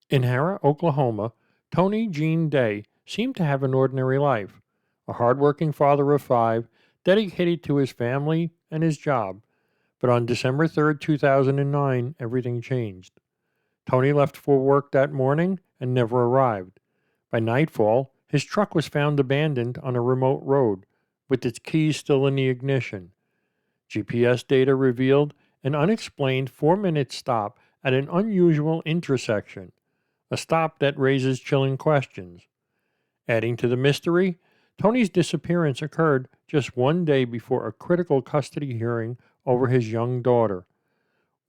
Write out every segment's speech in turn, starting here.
In Harrah, Oklahoma, Tony Gene Day seemed to have an ordinary life, a hardworking father of five, dedicated to his family and his job. But on December 3rd, 2009, everything changed. Tony left for work that morning and never arrived. By nightfall, his truck was found abandoned on a remote road, with its keys still in the ignition. GPS data revealed an unexplained 4-minute stop at an unusual intersection, a stop that raises chilling questions. Adding to the mystery, Tony's disappearance occurred just one day before a critical custody hearing over his young daughter.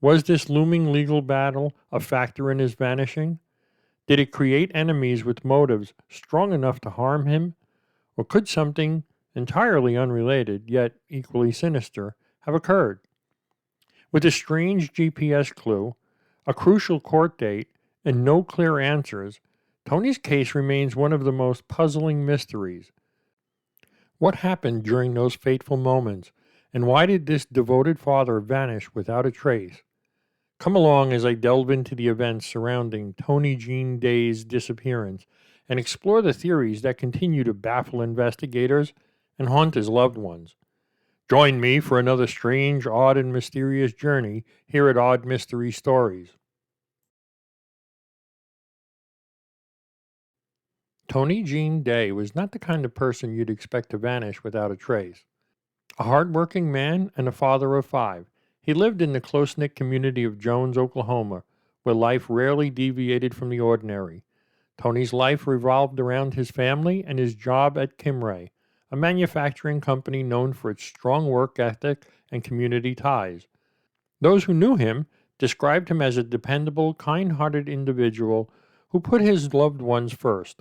Was this looming legal battle a factor in his vanishing? Did it create enemies with motives strong enough to harm him? Or could something entirely unrelated, yet equally sinister, have occurred? With a strange GPS clue, a crucial court date, and no clear answers, Tony's case remains one of the most puzzling mysteries. What happened during those fateful moments, and why did this devoted father vanish without a trace? Come along as I delve into the events surrounding Tony Gene Day's disappearance and explore the theories that continue to baffle investigators and haunt his loved ones. Join me for another strange, odd, and mysterious journey here at Odd Mystery Stories. Tony Gene Day was not the kind of person you'd expect to vanish without a trace. A hard-working man and a father of five, he lived in the close-knit community of Jones, Oklahoma, where life rarely deviated from the ordinary. Tony's life revolved around his family and his job at Kimray, a manufacturing company known for its strong work ethic and community ties. Those who knew him described him as a dependable, kind-hearted individual who put his loved ones first.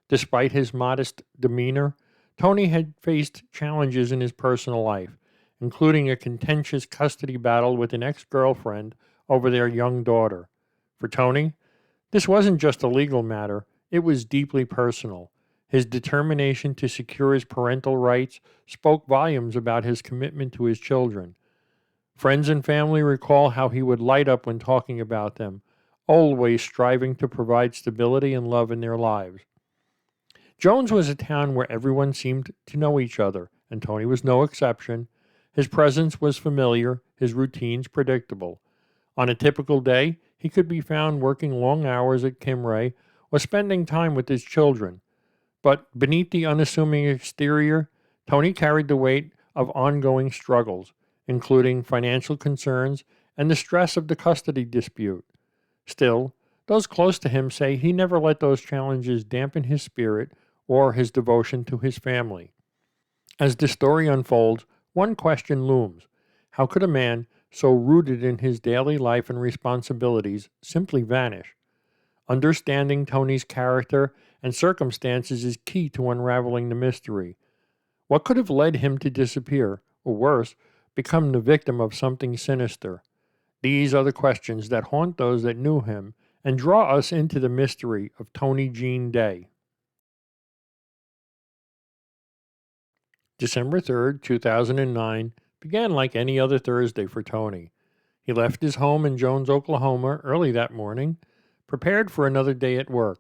Despite his modest demeanor, Tony had faced challenges in his personal life, including a contentious custody battle with an ex-girlfriend over their young daughter. For Tony, this wasn't just a legal matter, it was deeply personal. His determination to secure his parental rights spoke volumes about his commitment to his children. Friends and family recall how he would light up when talking about them, always striving to provide stability and love in their lives. Jones was a town where everyone seemed to know each other, and Tony was no exception. His presence was familiar, his routines predictable. On a typical day, he could be found working long hours at Kimray or spending time with his children. But beneath the unassuming exterior, Tony carried the weight of ongoing struggles, including financial concerns and the stress of the custody dispute. Still, those close to him say he never let those challenges dampen his spirit or his devotion to his family. As the story unfolds, one question looms. How could a man so rooted in his daily life and responsibilities simply vanish? Understanding Tony's character and circumstances is key to unraveling the mystery. What could have led him to disappear, or worse, become the victim of something sinister? These are the questions that haunt those that knew him and draw us into the mystery of Tony Gene Day. December 3rd, 2009 began like any other Thursday for Tony. He left his home in Jones, Oklahoma early that morning, prepared for another day at work.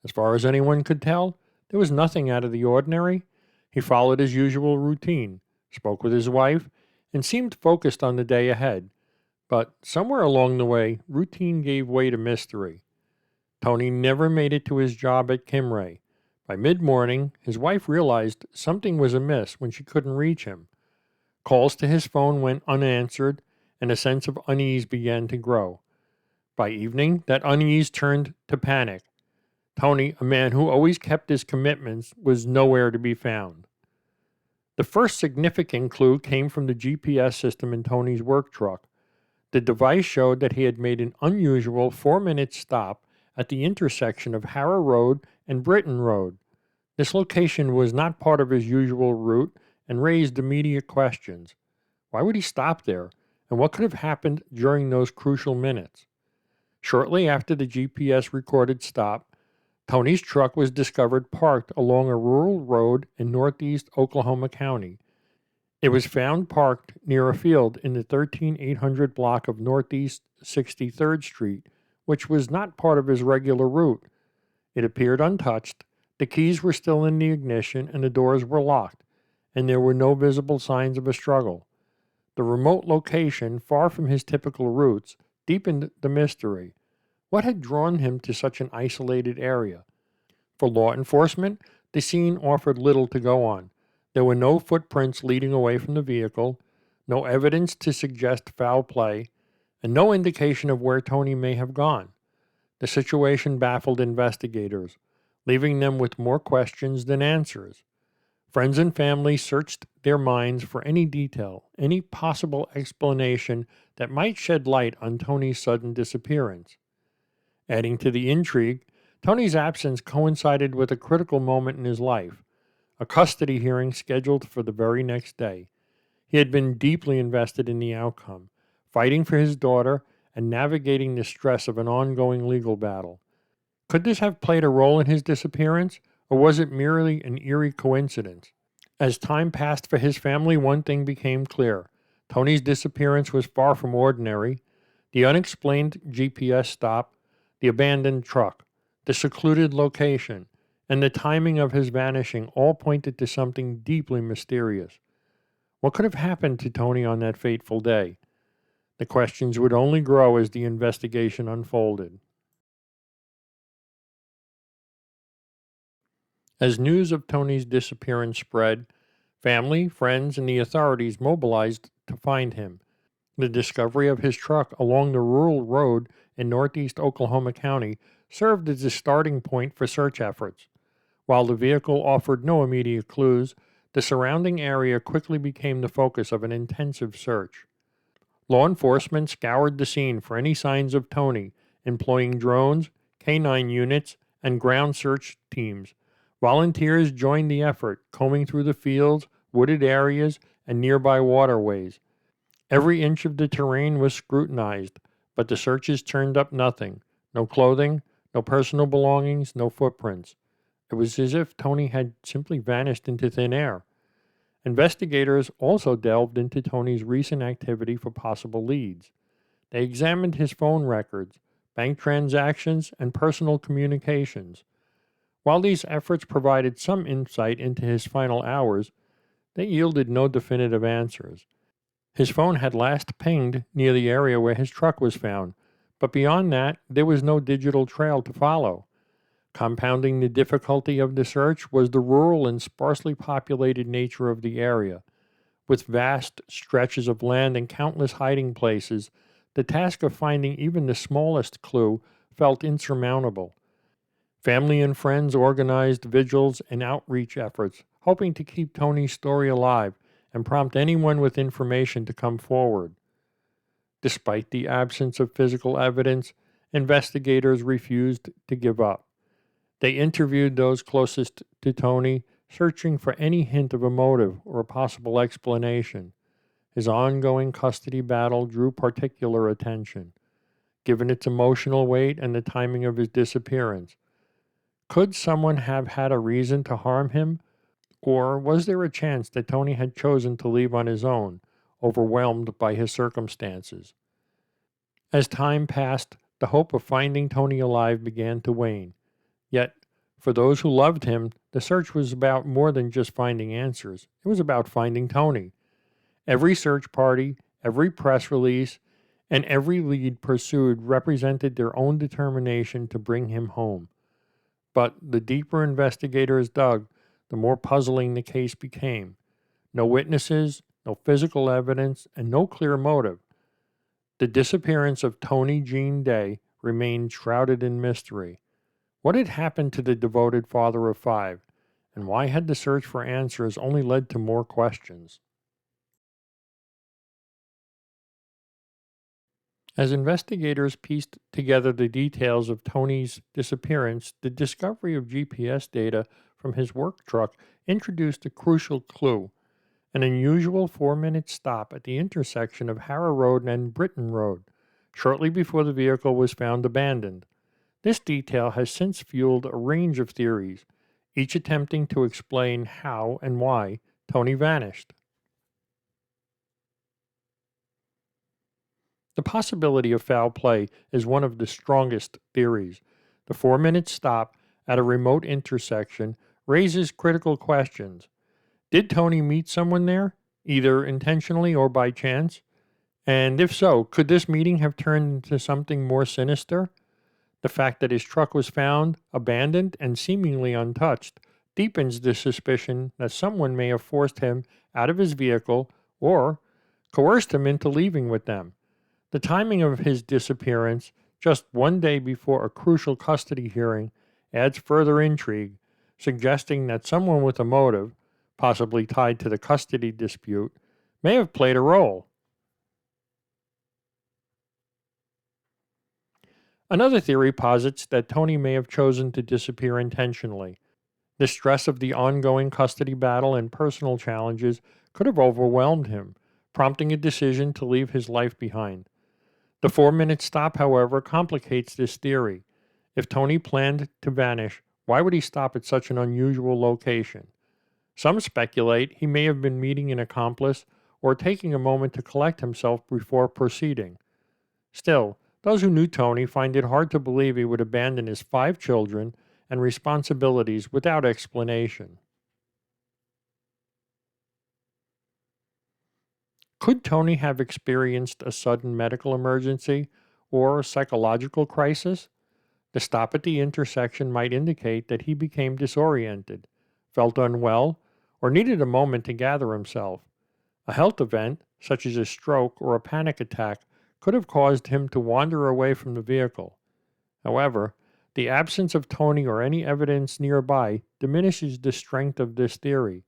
As far as anyone could tell, there was nothing out of the ordinary. He followed his usual routine, spoke with his wife, and seemed focused on the day ahead. But somewhere along the way, routine gave way to mystery. Tony never made it to his job at Kimray. By mid-morning, his wife realized something was amiss when she couldn't reach him. Calls to his phone went unanswered, and a sense of unease began to grow. By evening, that unease turned to panic. Tony, a man who always kept his commitments, was nowhere to be found. The first significant clue came from the GPS system in Tony's work truck. The device showed that he had made an unusual 4-minute stop at the intersection of Harrah Road and Britton Road. This location was not part of his usual route and raised immediate questions. Why would he stop there, and what could have happened during those crucial minutes? Shortly after the GPS recorded stop, Tony's truck was discovered parked along a rural road in northeast Oklahoma County. It was found parked near a field in the 13800 block of Northeast 63rd Street, which was not part of his regular route. It appeared untouched, the keys were still in the ignition, and the doors were locked, and there were no visible signs of a struggle. The remote location, far from his typical routes, deepened the mystery. What had drawn him to such an isolated area? For law enforcement, the scene offered little to go on. There were no footprints leading away from the vehicle, no evidence to suggest foul play, and no indication of where Tony may have gone. The situation baffled investigators, leaving them with more questions than answers. Friends and family searched their minds for any detail, any possible explanation that might shed light on Tony's sudden disappearance. Adding to the intrigue, Tony's absence coincided with a critical moment in his life, a custody hearing scheduled for the very next day. He had been deeply invested in the outcome, fighting for his daughter and navigating the stress of an ongoing legal battle. Could this have played a role in his disappearance, or was it merely an eerie coincidence? As time passed for his family, one thing became clear. Tony's disappearance was far from ordinary. The unexplained GPS stop, the abandoned truck, the secluded location, and the timing of his vanishing all pointed to something deeply mysterious. What could have happened to Tony on that fateful day? The questions would only grow as the investigation unfolded. As news of Tony's disappearance spread, family, friends, and the authorities mobilized to find him. The discovery of his truck along the rural road in northeast Oklahoma County served as a starting point for search efforts. While the vehicle offered no immediate clues, the surrounding area quickly became the focus of an intensive search. Law enforcement scoured the scene for any signs of Tony, employing drones, canine units, and ground search teams. Volunteers joined the effort, combing through the fields, wooded areas, and nearby waterways. Every inch of the terrain was scrutinized, but the searches turned up nothing. No clothing, no personal belongings, no footprints. It was as if Tony had simply vanished into thin air. Investigators also delved into Tony's recent activity for possible leads. They examined his phone records, bank transactions, and personal communications. While these efforts provided some insight into his final hours, they yielded no definitive answers. His phone had last pinged near the area where his truck was found, but beyond that, there was no digital trail to follow. Compounding the difficulty of the search was the rural and sparsely populated nature of the area. With vast stretches of land and countless hiding places, the task of finding even the smallest clue felt insurmountable. Family and friends organized vigils and outreach efforts, hoping to keep Tony's story alive and prompt anyone with information to come forward. Despite the absence of physical evidence, investigators refused to give up. They interviewed those closest to Tony, searching for any hint of a motive or a possible explanation. His ongoing custody battle drew particular attention, given its emotional weight and the timing of his disappearance. Could someone have had a reason to harm him, or was there a chance that Tony had chosen to leave on his own, overwhelmed by his circumstances? As time passed, the hope of finding Tony alive began to wane. Yet, for those who loved him, the search was about more than just finding answers. It was about finding Tony. Every search party, every press release, and every lead pursued represented their own determination to bring him home. But the deeper investigators dug, the more puzzling the case became. No witnesses, no physical evidence, and no clear motive. The disappearance of Tony Jean Day remained shrouded in mystery. What had happened to the devoted father of five, and why had the search for answers only led to more questions? As investigators pieced together the details of Tony's disappearance, the discovery of GPS data from his work truck introduced a crucial clue: an unusual 4-minute stop at the intersection of Harrah Road and Britton Road, shortly before the vehicle was found abandoned. This detail has since fueled a range of theories, each attempting to explain how and why Tony vanished. The possibility of foul play is one of the strongest theories. The 4 minute stop at a remote intersection raises critical questions. Did Tony meet someone there, either intentionally or by chance? And if so, could this meeting have turned into something more sinister? The fact that his truck was found, abandoned, and seemingly untouched deepens the suspicion that someone may have forced him out of his vehicle or coerced him into leaving with them. The timing of his disappearance, just 1 day before a crucial custody hearing, adds further intrigue, suggesting that someone with a motive, possibly tied to the custody dispute, may have played a role. Another theory posits that Tony may have chosen to disappear intentionally. The stress of the ongoing custody battle and personal challenges could have overwhelmed him, prompting a decision to leave his life behind. The 4 minute stop, however, complicates this theory. If Tony planned to vanish, why would he stop at such an unusual location? Some speculate he may have been meeting an accomplice or taking a moment to collect himself before proceeding. Still, those who knew Tony find it hard to believe he would abandon his 5 children and responsibilities without explanation. Could Tony have experienced a sudden medical emergency or psychological crisis? The stop at the intersection might indicate that he became disoriented, felt unwell, or needed a moment to gather himself. A health event, such as a stroke or a panic attack, could have caused him to wander away from the vehicle. However, the absence of Tony or any evidence nearby diminishes the strength of this theory.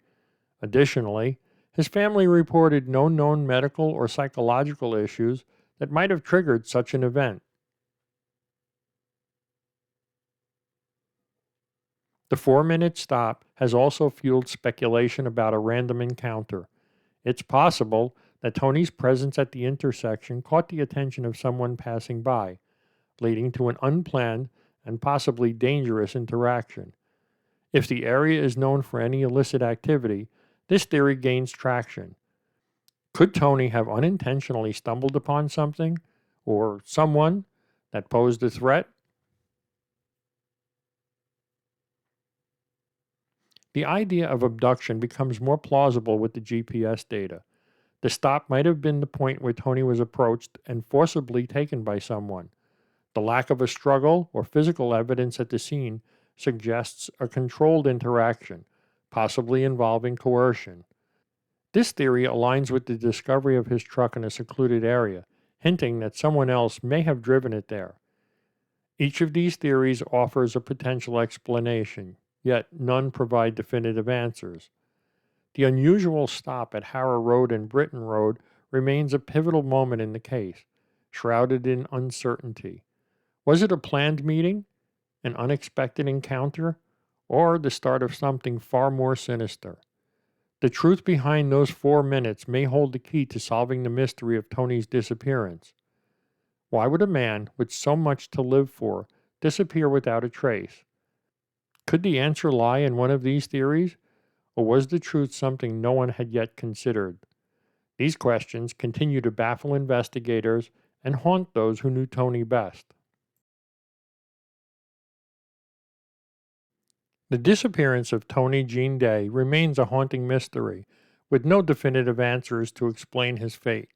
Additionally, his family reported no known medical or psychological issues that might have triggered such an event. The 4 minute stop has also fueled speculation about a random encounter. It's possible that Tony's presence at the intersection caught the attention of someone passing by, leading to an unplanned and possibly dangerous interaction. If the area is known for any illicit activity, this theory gains traction. Could Tony have unintentionally stumbled upon something or someone that posed a threat? The idea of abduction becomes more plausible with the GPS data. The stop might have been the point where Tony was approached and forcibly taken by someone. The lack of a struggle or physical evidence at the scene suggests a controlled interaction, possibly involving coercion. This theory aligns with the discovery of his truck in a secluded area, hinting that someone else may have driven it there. Each of these theories offers a potential explanation, yet none provide definitive answers. The unusual stop at Harrah Road and Britton Road remains a pivotal moment in the case, shrouded in uncertainty. Was it a planned meeting, an unexpected encounter, or the start of something far more sinister? The truth behind those 4 minutes may hold the key to solving the mystery of Tony's disappearance. Why would a man with so much to live for disappear without a trace? Could the answer lie in one of these theories, or was the truth something no one had yet considered? These questions continue to baffle investigators and haunt those who knew Tony best. The disappearance of Tony Jean Day remains a haunting mystery, with no definitive answers to explain his fate.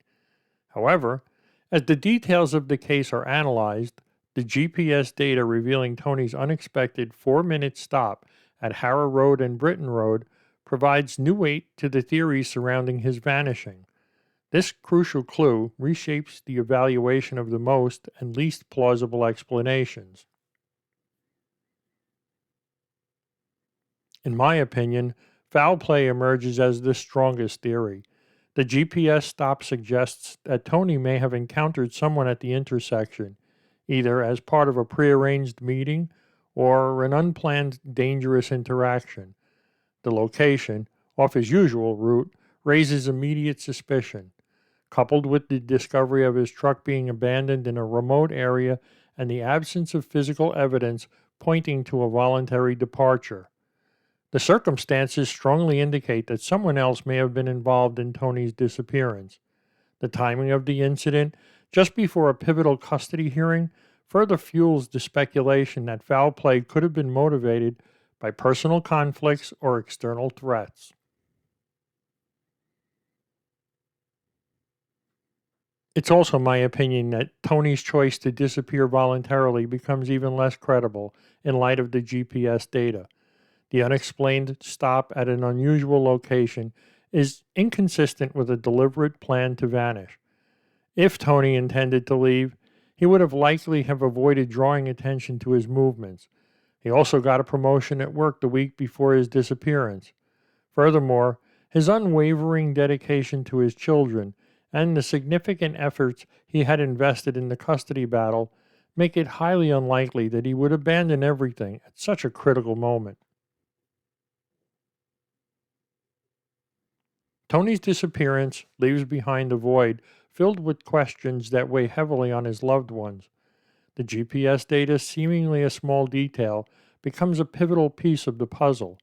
However, as the details of the case are analyzed, the GPS data revealing Tony's unexpected 4 minute stop at Harrah Road and Britton Road provides new weight to the theories surrounding his vanishing. This crucial clue reshapes the evaluation of the most and least plausible explanations. In my opinion, foul play emerges as the strongest theory. The GPS stop suggests that Tony may have encountered someone at the intersection, either as part of a prearranged meeting or an unplanned dangerous interaction. The location, off his usual route, raises immediate suspicion. Coupled with the discovery of his truck being abandoned in a remote area and the absence of physical evidence pointing to a voluntary departure. The circumstances strongly indicate that someone else may have been involved in Tony's disappearance. The timing of the incident just before a pivotal custody hearing, further fuels the speculation that foul play could have been motivated by personal conflicts or external threats. It's also my opinion that Tony's choice to disappear voluntarily becomes even less credible in light of the GPS data. The unexplained stop at an unusual location is inconsistent with a deliberate plan to vanish. If Tony intended to leave, he would have likely have avoided drawing attention to his movements. He also got a promotion at work the week before his disappearance. Furthermore, his unwavering dedication to his children and the significant efforts he had invested in the custody battle make it highly unlikely that he would abandon everything at such a critical moment. Tony's disappearance leaves behind a void filled with questions that weigh heavily on his loved ones. The GPS data, seemingly a small detail, becomes a pivotal piece of the puzzle,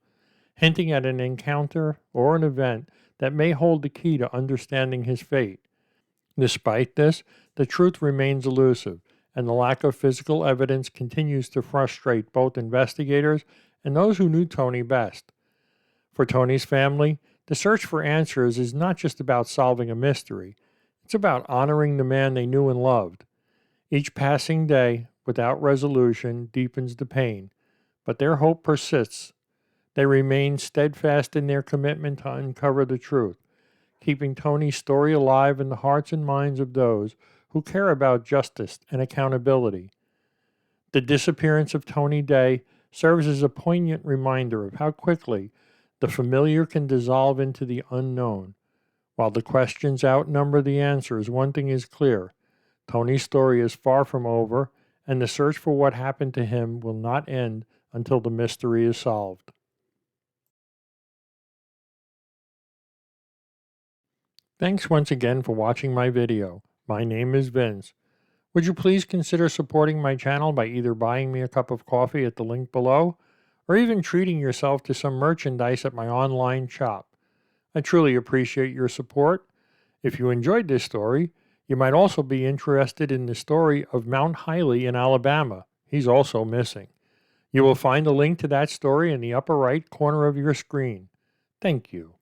hinting at an encounter or an event that may hold the key to understanding his fate. Despite this, the truth remains elusive, and the lack of physical evidence continues to frustrate both investigators and those who knew Tony best. For Tony's family, the search for answers is not just about solving a mystery, it's about honoring the man they knew and loved. Each passing day without resolution deepens the pain, but their hope persists. They remain steadfast in their commitment to uncover the truth, keeping Tony's story alive in the hearts and minds of those who care about justice and accountability. The disappearance of Tony Day serves as a poignant reminder of how quickly the familiar can dissolve into the unknown. While the questions outnumber the answers, one thing is clear: Tony's story is far from over, and the search for what happened to him will not end until the mystery is solved. Thanks once again for watching my video. My name is Vince. Would you please consider supporting my channel by either buying me a cup of coffee at the link below, or even treating yourself to some merchandise at my online shop? I truly appreciate your support. If you enjoyed this story, you might also be interested in the story of Mount Hiley in Alabama. He's also missing. You will find a link to that story in the upper right corner of your screen. Thank you.